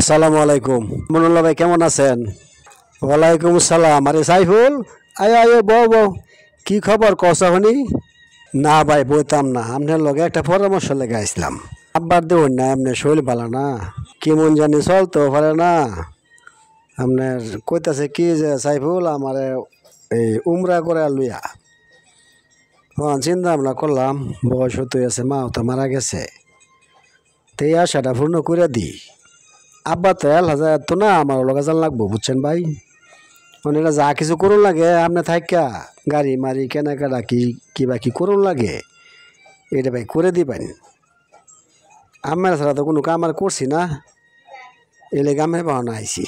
আসসালামু আলাইকুম মনুল্লাহ ভাই, কেমন আছেন? ওয়ালাইকুম আসসালাম। আরে সাইফুল, আয় আয়, বউ বউ, কি খবর কসহনি? না ভাই, বইতাম না। আপনার লগে একটা পরামর্শ লেগে আসলাম। আব্বার দেউন না, এমনি শৈল ভালো না, কেমন জানি চলতো পারে না। আপনার কইতাছে কি যে সাইফুল আমারে এই উমরা করে লইয়া। চিন্তা ভাবনা করলাম, বয়স হতে আছে, মাও তো মারা গেছে, তে এই আশাটা পূর্ণ করে দিই। আব্বা তো 1,000 তো না, আমার লগে যান লাগবো, বুঝছেন ভাই। মানে এটা যা কিছু করুন লাগে আপনি থাকা গাড়ি মারি কেনাকাটা কিবা কি করুন লাগে, এটা ভাই করে দিবেন। আমার ছাড়া তো কোনো কাম আর করছি না, এলে কামে বাহানা আইছি।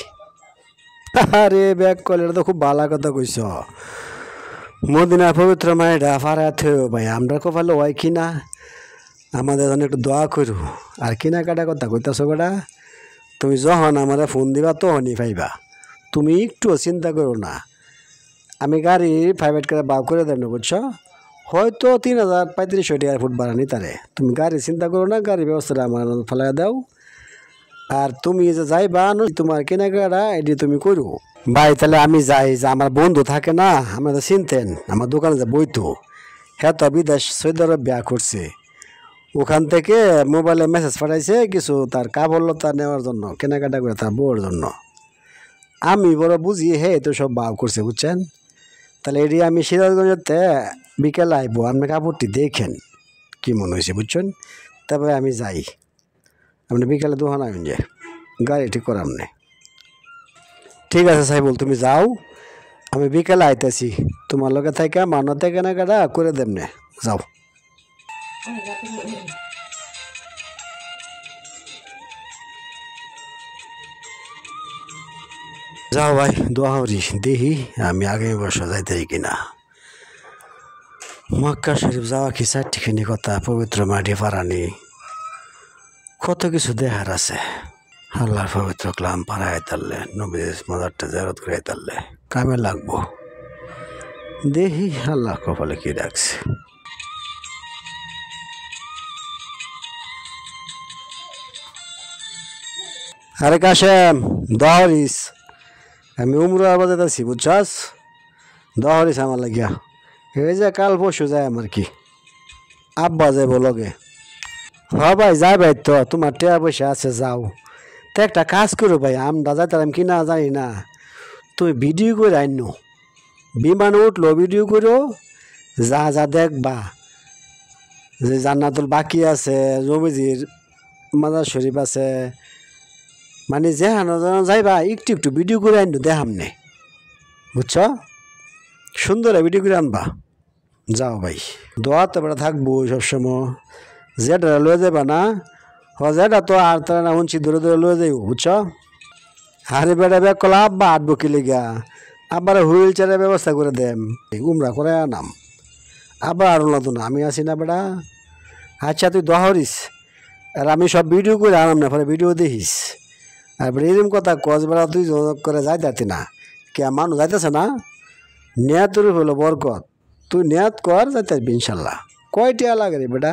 আরে ব্যাগ কল, এটা তো খুব ভালো কথা কইস। মদিনা পবিত্র মায়েরা ফারা থেও ভাই, আমরা কপালে হয় কিনা, আমাদের জন্য একটু দোয়া করু। আর কেনাকাটা কথা কইতাছ কটা, তুমি যখন আমার ফোন দিবা তখনই পাইবা, তুমি একটুও চিন্তা করো না। আমি গাড়ি প্রাইভেট করে বাউ করে দেব না, বুঝছো। হয়তো 3,000-3,500 টাকার ফুট বাড়ানি তারে, তুমি গাড়ি চিন্তা করো না, গাড়ির ব্যবস্থাটা আমার ফেলাই দাও। আর তুমি যে যাইবা তোমার কেনাকাটা এটি তুমি করো ভাই। তাহলে আমি যাই, যে আমার বন্ধু থাকে না, আমরা তো চিনতেন, আমার দোকানে যে বইতো, হ্যাঁ তো বিদেশ সৌদি আরব বিয়া করছে, ওখান থেকে মোবাইলে মেসেজ পাঠাইছে কিছু তার কাবলতা নেওয়ার জন্য, কেনাকাটা করে তার বউর জন্য। আমি বড় বুঝি, হে তো সব বাউ করছে, বুঝছেন। তাহলে এটি আমি সিরাজগঞ্জতে বিকেলে আইবো, আপনি কাপড়টি দেখেন কি মনে হয়েছে, বুঝছেন। তারপরে আমি যাই, আপনি বিকেলে দোকান আইন যে গাড়ি ঠিক করাম নে। ঠিক আছে সাইবুল, তুমি যাও, আমি বিকেলে আইতেছি। তোমার লগে থেকে মানতে কেনাকাটা করে দেব নে, যাও। যাও ভাই, দোয়া করি দেখি আমি আগামী বছর যাইতে কিনা। মক্কা শরীফ যাওয়া কি চারটিখানি কথা, পবিত্র মাটি পারানি, কত কিছু দেখার আছে। আল্লাহর পবিত্র কালাম পাড়ায় তারলে, নবীর মাজারটা জিয়ারত করে তারলে কামে লাগবো। দেখি আল্লাহ কপালে কি রাখছে। আরে কাশেম, দহরিস, আমি উমরা বাজাইতেছি, বুঝছাস। দহরিস আমার লাগিয়া, এই যে কাল পরশু যায় আমার কি আব্বা যাইব লগে। হ ভাই, যাই ভাই, তো তোমার টাকা পয়সা আছে, যাও। তো একটা কাজ করো ভাই, আমরা যাইতাম কি না জানি না, তুমি ভিডিও করে আইন, বিমানে উঠলো ভিডিও করো, যা যা দেখবা, যে জান্নাতুল বাকি আছে, নবীজির মাজার শরীফ আছে, মানে যেহানো যাইবা একটু একটু ভিডিও করে আইন দেখাম নে, বুঝছ। সুন্দর ভিডিও করে আনবা, যাও ভাই। দোয়া তো বেড়া থাকবো সবসময়, যেটা লয়ে যাবা না, যেটা তো আর তারা না শুনছি দূরে দূরে লয়ে যাইব, বুঝছ। আরে বেড়া ব্যাগ কলা আব্বা আটবো কি লেগা, আবার হুইল চেয়ারের ব্যবস্থা করে দেম, উমরা করে আনাম। আবার আর লাগতো না, আমি আছি না বেড়া। আচ্ছা তুই দহরিস, আর আমি সব ভিডিও করে আনাম না, পরে ভিডিও দেখিস। আর এরকম কথা কস বেড়া, তুই করে যাইতে না, কে মানুষ যাইতেছে না, নেয়াতের হলো বরকত, তুই নেয়াত কর, যাইতে ইনশাল্লাহ। কয়টা লাগে রে বেটা,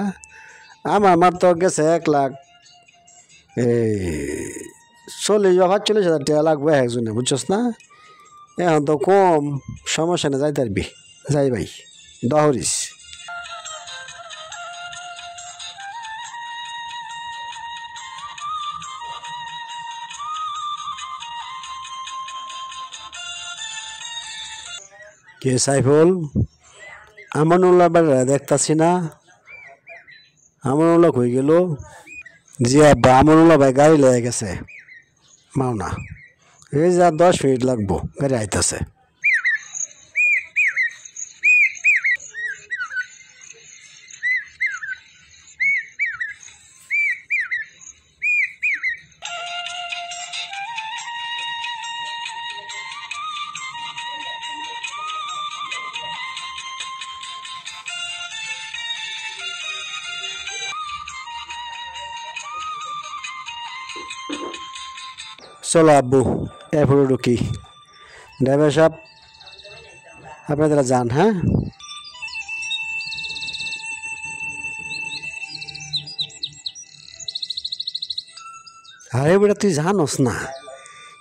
আমার তো গেছে 1,00,000, এই 40,000 বা 45,000 টাকা লাগবে একজনে, বুঝছস না। এখন তো কম, সমস্যা না, যাইতে পারবি, যাই ভাই, দহরিস। কে সাইফুল, আমানুল্লাহ বেড়া দেখতাছি না, আমানুল্লাহ কই গেল? জি আব্বা, আমানুল্লাহ ভাই গাড়ি লেগে গেছে মাওনা, এই যা 10 মিনিট লাগবো, গাড়ি আইতাছে। চলো আব্বু, এরপরে ঢুকি। ড্রাইভার সাহেব, আপনারা যান, হ্যাঁ। আরে বেটা তুই জানোস না,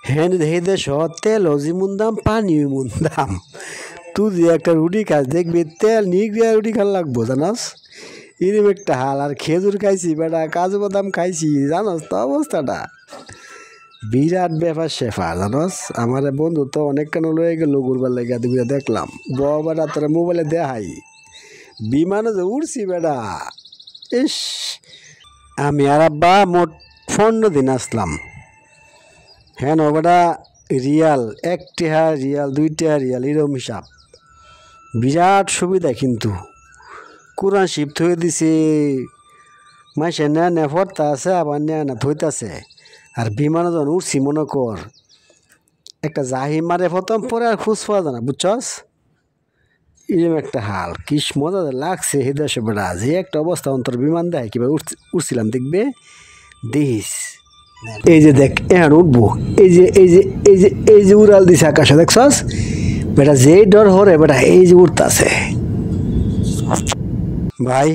হ্যাঁ হে দেশ তেল যেমন দাম পানি এমন দাম। তুই যে একটা রুটি খাস দেখবি তেল নিগড়ে রুটি খাওয়া লাগবো জানাস, এরম একটা হাল। আর খেজুর খাইছি বেটা, কাজু বাদাম খাইছি, জানোস তো অবস্থাটা বিরাট ব্যাপার সেফার জানোস। আমার বন্ধু তো অনেক কেন লয়ে গেল ঘুরবার লেগে, দেখলাম বেটা তোরা মোবাইলে দেখাই বিমানে যে উড়ছি বেটা। ইস, আমি আর আব্বা মোট 15 দিন আসলাম। হ্যাঁ বেটা, রিয়াল 1 টাকা রিয়াল 2 টাকা রিয়াল এরকম হিসাব। বিরাট সুবিধা কিন্তু, কোরআন শিফট হয়ে দিছে, মাসে নেয়া ফরতা আছে আবার নেয়া না থইতাছে। আর বিমানে যখন উঠছি মনে কর একটা জাহি মারে প্রথম, পরে আর খুঁজ পাওয়া যায় না বুঝছস। এরকম একটা হাল, কি মজা লাগছে হে দেশে বেড়া, যে একটা অবস্থা অন্তর বিমান দেয় কিভাবে উঠছিলাম দেখবে দেখিস। এই যে দেখ এখন উঠবো, এই যে উড়াল দিছে আকাশে দেখছস বেটা, যেই ডর হরে বেটা এই যে উঠতাছে ভাই।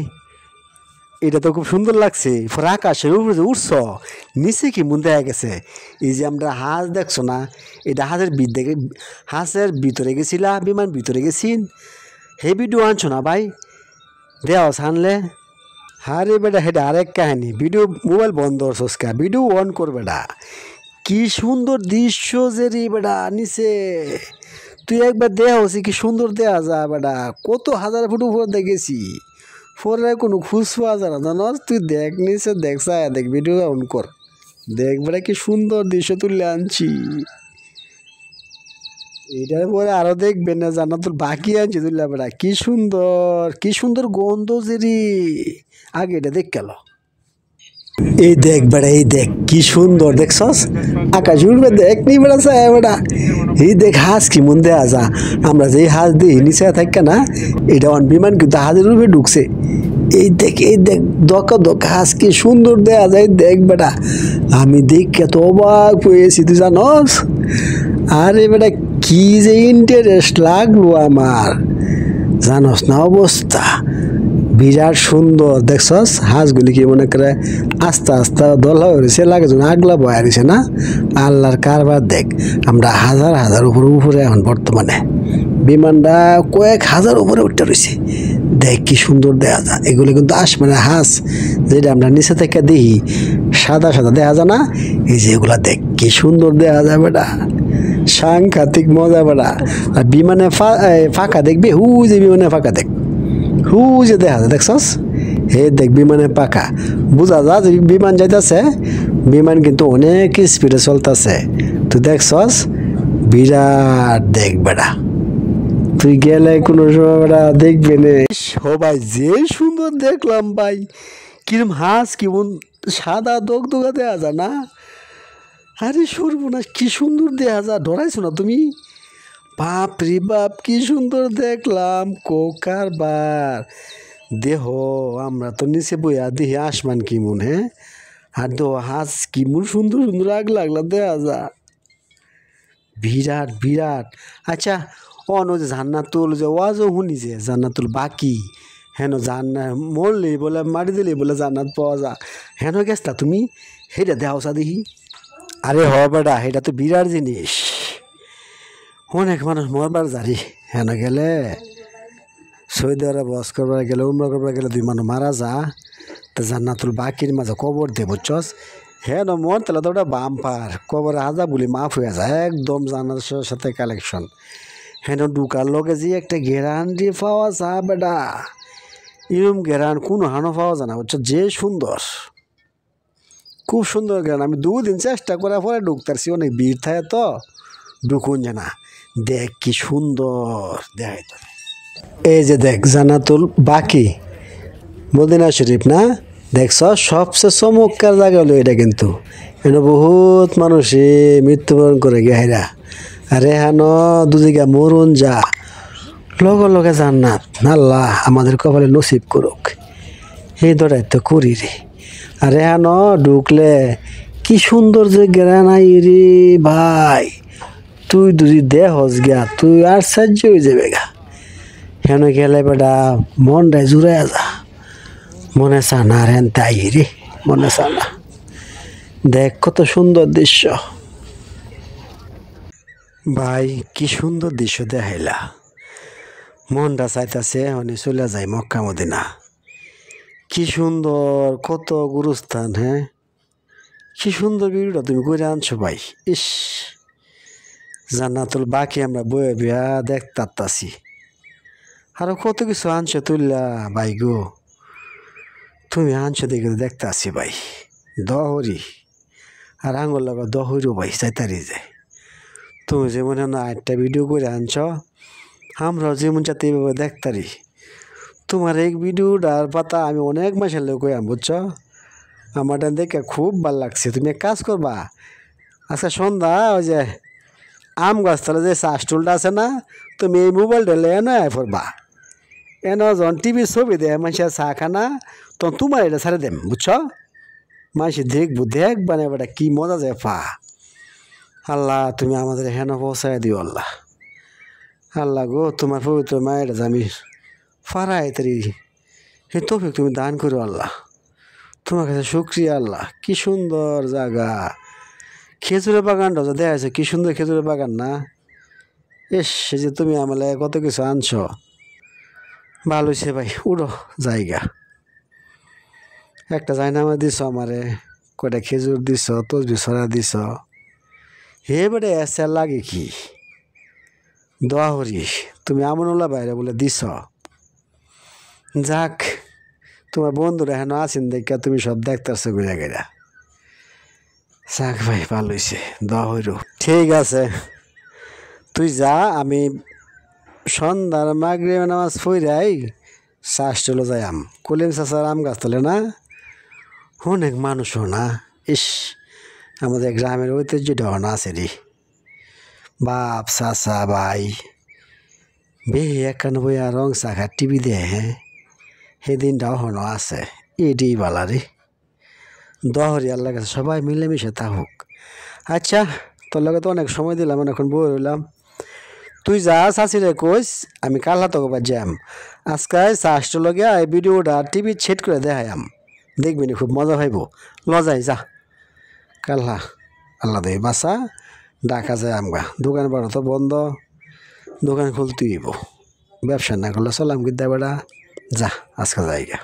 এটা তো খুব সুন্দর লাগছে, আকাশের উপরে যে উঠছ নিচে কি মন দেখা গেছে। এই যে আমরা হাঁস দেখছো না, এটা হাঁসের ভিতরে গেছিলা, বিমান ভিতরে গেছিন, হে ভিডিও আনছো না ভাই, দেওয়া আনলে। হারে বেটা হেটা আরেক কাহিনী, ভিডিও মোবাইল বন্ধ করছসকা, ভিডিও অন কর বেটা। কি সুন্দর দৃশ্য যে রে বেটা নিচে, তুই একবার দেওয়া হচ্ছে কি সুন্দর দেওয়া যা বেটা, কত হাজার ফুট উপর দেখেছি, পরে কোনো খুঁজ পাওয়া যায় না জানস। তুই দেখ নিচে দেখ, চায় দেখ, ভিডিও অন কর, দেখ বেটা কি সুন্দর দৃশ্য তুলে আনছি। এটার পরে আরো দেখবে না জানা তোর বাকি আনছি তুললা বেটা, কি সুন্দর গন্ধ যে রে। আগে এটা দেখ গেল, এই দেখ বেটা, এই দেখ কি সুন্দর দেখছস, আকাশ উঠবে দেখ নি বেটা, চায় বেটা এই দেখ হাঁস কি মন দেয়া যা। আমরা যে হাঁস দিই নিচে থাকে না, এটা অন বিমান কিন্তু হাঁসের রূপে ঢুকছে। এই দেখ দকা হাঁস কি সুন্দর দেয়া যায় দেখ বেটা, আমি দেখে তো অবাক হয়েছি তুই জানস। আরে বেটা কি যে ইন্টারেস্ট লাগলো আমার, জানস না অবস্থা বিরাট সুন্দর দেখছস। হাঁসগুলি কি মনে করে আস্তে আস্তে দল হয়েছে, লাগে যেন আগলা বয়া রয়েছে না। আল্লাহর কারবার দেখ, আমরা হাজার উপরে এখন বর্তমানে বিমানটা কয়েক হাজার উপরে উঠতে রয়েছে। দেখ কি সুন্দর দেখা যায়, এগুলো কিন্তু আসমানের হাঁস, যেটা আমরা নিচে থেকে দেখি সাদা দেখা যায় না, এই যে এগুলা দেখ কি সুন্দর দেখা যায় বেটা, সাংঘাতিক মজা বেটা। আর বিমানে ফাঁকা দেখবি, যে বিমানে ফাঁকা দেখ, যে দেখা যায় দেখছস, হে দেখ বিমানে পাকা, বুঝা যা যে বিমান যাইতেছে, বিমান কিন্তু অনেক স্পিডে চলতেছে। তুই দেখছস বিরাট দেখ বেটা, তুই গেলে কোনো সময় বেটা দেখবে না সবাই, যে সুন্দর দেখলাম ভাই, কিরম হাঁস কেমন সাদা দগদগা দেয়া যায় না। আরে সর্বনাশ কি সুন্দর দেয়া যা, ডরাইছো না তুমি? বাপ রে বাপ কি সুন্দর দেখলাম, কোকার বার দেহ। আমরা তো নিচে বইয়া দেখি আসমান কিমন, হ্যাঁ আর দেহ হাঁস কিমন সুন্দর লাগলা দেয়া যা, বিরাট। আচ্ছা অন যে জান্নাতুল যে ওয়াজও শুনি যে জান্নাতুল বাকি, হেন মরলেই বলে মারি দিলেই বলে জান্নাত পাওয়া যা, হেন গেছটা তুমি সেইটা দেওয়া দেখি। আরে হ বেটা, সেটা তো বিরাট জিনিস, অনেক মানুষ মরবার জারি হেন গেলে। সৌদি আরব বস করবার গেলে, উমরা করবার গেলে 2 মানুষ মারা যা, তো জান্নাতুল বাকির মাঝে কবর দে বুঝছস। হেন মর তাহলে তো ওটা বাম্পার কবর আজা বলি মাফ হয়ে যায় একদম, জান্নাতের সাথে কালেকশন। হেন ঢুকার লগে যে একটা গ্যারান্টি পাওয়া যা বেটা, এরম গ্যারান কোনো হানো পাওয়া যায় না বুঝছো, যে সুন্দর, খুব সুন্দর গ্যারান। আমি 2 দিন চেষ্টা করার পরে ঢুকতারছি, অনেক ভিড় থাকে তো ঢুকুন যে না। দেখ কি সুন্দর দেখাই তো, এই যে দেখ জান্নাতুল বাকি মদিনা শরীফ না, দেখছ সবচেয়ে চমৎকার জায়গা হলো এটা কিন্তু। এখানে বহুত মানুষে মৃত্যুবরণ করে গেহাইরা, আরে হেন দুদিকে মরুন যা, লগে জান্নাত। আল্লাহ আমাদের কপালে নসিব করুক, এই দরাই তো করি রে। আরে হেন ঢুকলে কি সুন্দর যে গ্রানাই রে ভাই, তুই যদি দেহস গা তুই আর সাহায্য হয়ে যাবে গা। হেন গেলে বেটা মনটাই জুড়ে যা, মনে চা না রেন তাই রে, মনে চা না। দেখ কত সুন্দর দৃশ্য ভাই, কি সুন্দর দৃশ্য দেখাইলা। মনটা চাইতাছে অনে চলে যায় মক্কা মদিনা। কি সুন্দর, কত গুরুস্থান। হ্যাঁ, কি সুন্দর ভিডিওটা তুমি করে আনছো ভাই। ইস, জান্নাতুল বাকি আমরা বয়ে বিয়া দেখতাছি। আরো কত কিছু আনছো তুললা ভাই গো। তুমি আনছো দেখে দেখতাছি ভাই। দহরি আর আঙুল লাগা দহরিও ভাই চাইতারি যায়। তুমি যেমন একটা ভিডিও করে আনছ, আমরাও যেমন যাতে এইভাবে দেখতারি। তোমার এই ভিডিওটার পাতা আমি অনেক মাসের লোক কইয়াম, বুঝছো? আমারটা দেখে খুব ভাল লাগছে। তুমি এক কাজ করবা, আজকে সন্ধ্যা ওই যে আম গাছতলা যে চাষটুলটা আছে না, তুমি এই মোবাইলটা লে না পড়বা। যখন টিভির ছবি দেয় মানুষের চা খানা, তখন তোমার এটা ছাড়ে দেম, বুঝছো? মানুষ দেখবো, দেখবা না বেটা কি মজা যায় পা। আল্লাহ তুমি আমাদের হেন পৌঁছায় দিও আল্লাহ। আল্লাহ গো, তোমার পবিত্র মায়ের আমি ফারাই তারি হে তৌফিক তুমি দান করো আল্লাহ। তোমার কাছে শুক্রিয়া আল্লাহ। কি সুন্দর জায়গা। খেজুরের বাগানটা যে দেখা যাচ্ছে, কি সুন্দর খেজুরের বাগান না? এস, সে যে তুমি আমালে কত কিছু আনছো, ভালো হয়েছে ভাই। উড়ো জায়গা একটা জায়নামা দিছ আমারে, কয়টা খেজুর দিছ, তসবি ছড়া দিছ। হে বেটে এসে লাগে কি দোয়া করি, তুমি আমনুল্লাহ বাইরে বলে দিছ। যাক, তোমার বন্ধুরা হেন আছেন দেখা তুমি সব দেখতেছো ঘুরে গেরা। যাক ভাই, ভালো হয়েছে, দোয়া হইল। ঠিক আছে, তুই যা, আমি সন্ধ্যার মাগরিব নামাজ পড়াই শ্বাস চলে যাই। কলিম চাষার আম গাছ তোলে না, অনেক মানুষও না। ইস, আমাদের গ্রামের ঐতিহ্যটা না আছে রে। বাপ চাচা ভাই বেহে 91 আর রং চাখা টিভি দেয়। হ্যাঁ, সেদিনটাও হনো আছে। এটি বালা রে। দহরি আল্লাহ কাছে সবাই মিলেমিশে থাকুক। আচ্ছা, তোর লগে তো অনেক সময় দিলাম, এখন বই রইলাম। তুই যা চাষিরে কইস, আমি কাল হাত যাম। আজকে চাষটা লগে এই ভিডিওটা টিভি সেট করে দেখাইম, দেখবি নি, খুব মজা পাইব। লজাই যা কাল্লা। আল্লাহ দেয় বাসা, ডাকা যায় আমগা। দোকান বাড়ো তো বন্ধ, দোকান খুলতেইব। ব্যবসা না করলে চলাম গিদ্দা বেড়া। যা আজকে যাইগা।